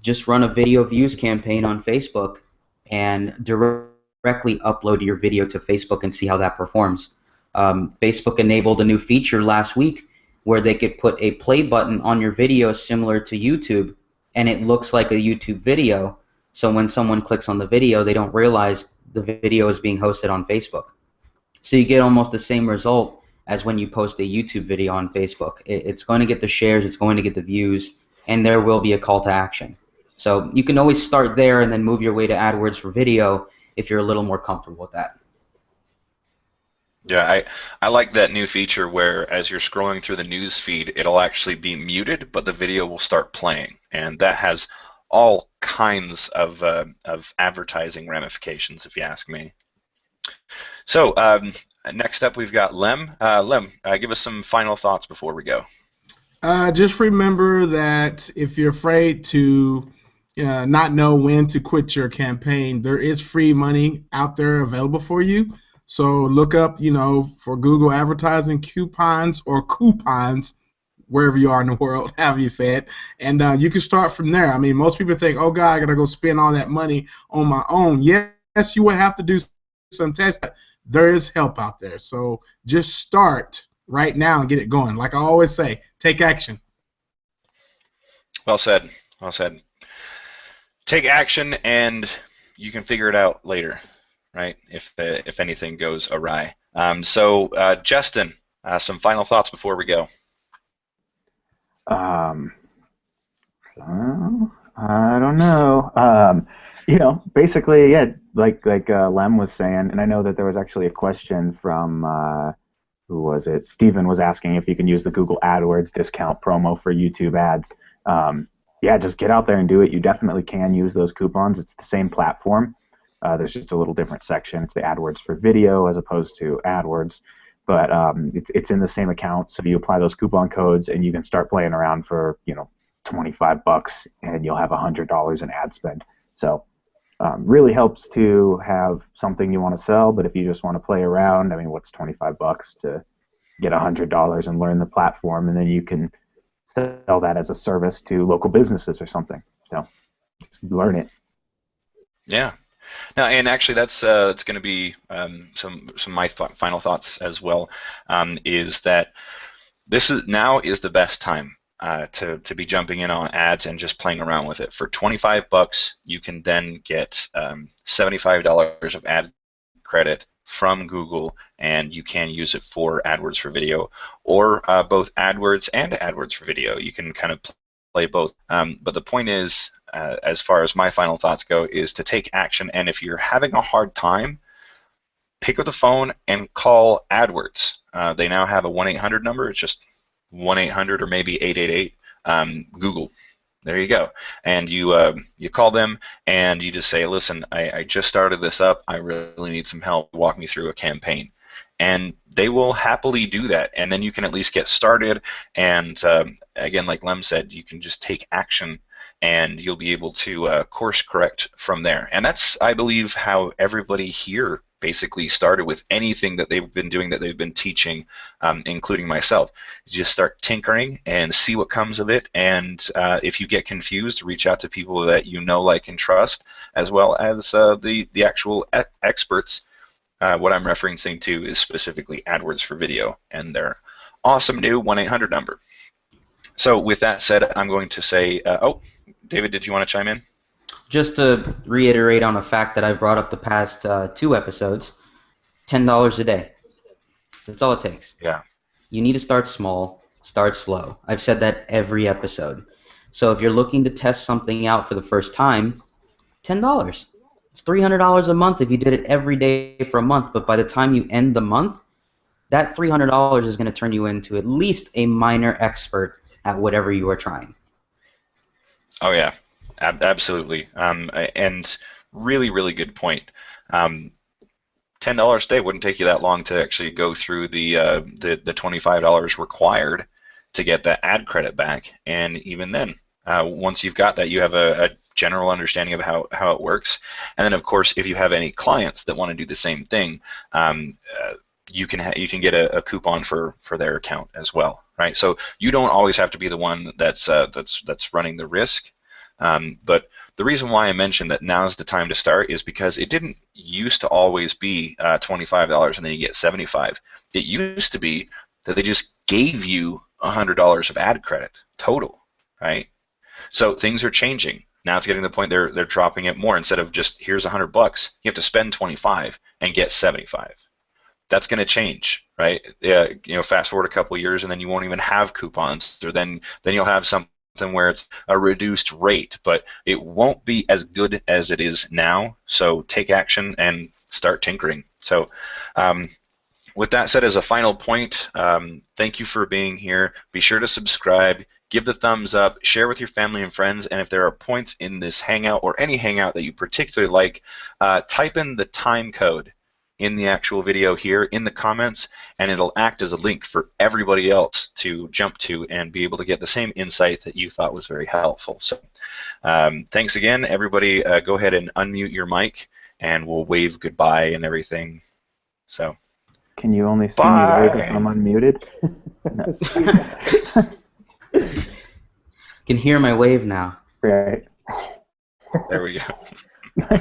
just run a video views campaign on Facebook and directly upload your video to Facebook and see how that performs. Facebook enabled a new feature last week where they could put a play button on your video similar to YouTube, and it looks like a YouTube video. So when someone clicks on the video, they don't realize the video is being hosted on Facebook. So you get almost the same result as when you post a YouTube video on Facebook. It's going to get the shares, it's going to get the views, and there will be a call to action. So you can always start there and then move your way to AdWords for video if you're a little more comfortable with that. Yeah, I like that new feature where as you're scrolling through the news feed, it'll actually be muted, but the video will start playing, and that has all kinds of advertising ramifications, if you ask me. So next up, we've got Lem. Lem, give us some final thoughts before we go. Just remember that if you're afraid to not know when to quit your campaign, there is free money out there available for you. So look up, for Google advertising coupons or coupons, wherever you are in the world, however you say it, and you can start from there. I mean, most people think, oh, God, I got to go spend all that money on my own. Yes, you will have to do some testing. There is help out there. So just start right now and get it going. Like I always say, take action. Well said. Well said. Take action, and you can figure it out later, right, if anything goes awry. So, Justin, some final thoughts before we go. I don't know. Basically, yeah, like Lem was saying, and I know that there was actually a question from who was it? Steven was asking if you can use the Google AdWords discount promo for YouTube ads. Yeah, just get out there and do it. You definitely can use those coupons. It's the same platform. There's just a little different section. It's the AdWords for video as opposed to AdWords. But it's in the same account, so you apply those coupon codes and you can start playing around for $25 and you'll have $100 in ad spend. So really helps to have something you want to sell. But if you just want to play around, I mean, what's $25 to get $100 and learn the platform, and then you can sell that as a service to local businesses or something. So just learn it. Yeah. Now, and actually, that's going to be some of my final thoughts as well. Is that now is the best time to be jumping in on ads and just playing around with it. For $25, you can then get $75 of ad credit from Google, and you can use it for AdWords for video, or both AdWords and AdWords for video. You can kind of play both. But the point is, as far as my final thoughts go, is to take action. And if you're having a hard time, pick up the phone and call AdWords. They now have a 1-800 number. It's just 1-800 or maybe 888 Google. There you go. And you call them and you just say, listen, I just started this up. I really need some help. Walk me through a campaign. And they will happily do that. And then you can at least get started. And again, like Lem said, you can just take action and you'll be able to course correct from there. And that's, I believe, how everybody here basically started with anything that they've been doing, that they've been teaching, including myself. You just start tinkering and see what comes of it. And if you get confused, reach out to people that you know, like, and trust, as well as the actual experts what I'm referencing to is specifically AdWords for video and their awesome new 1-800 number. So with that said, I'm going to say, oh, David, did you want to chime in? Just to reiterate on a fact that I've brought up the past 2 episodes, $10 a day. That's all it takes. Yeah. You need to start small, start slow. I've said that every episode. So if you're looking to test something out for the first time, $10. It's $300 a month if you did it every day for a month, but by the time you end the month, that $300 is going to turn you into at least a minor expert at whatever you are trying. Oh yeah, absolutely. And really, really good point. $10 a day wouldn't take you that long to actually go through the $25 required to get that ad credit back. And even then, once you've got that, you have a general understanding of how it works. And then, of course, if you have any clients that want to do the same thing, you can get a coupon for their account as well, right? So you don't always have to be the one that's running the risk. But the reason why I mentioned that now's the time to start is because it didn't used to always be $25 and then you get $75. It used to be that they just gave you $100 of ad credit total, right? So things are changing. Now it's getting to the point they're dropping it more. Instead of just here's $100, you have to spend 25 and get 75. That's going to change, right? Fast forward a couple of years and then you won't even have coupons, or then you'll have something where it's a reduced rate, but it won't be as good as it is now. So take action and start tinkering. So with that said, as a final point, thank you for being here. Be sure to subscribe, give the thumbs up, share with your family and friends, and if there are points in this Hangout or any Hangout that you particularly like, type in the time code in the actual video here in the comments, and it'll act as a link for everybody else to jump to and be able to get the same insights that you thought was very helpful. So thanks again, everybody. Go ahead and unmute your mic and we'll wave goodbye and everything. So can you only see bye. me wave if I'm unmuted? Can hear my wave now. Right. There we go.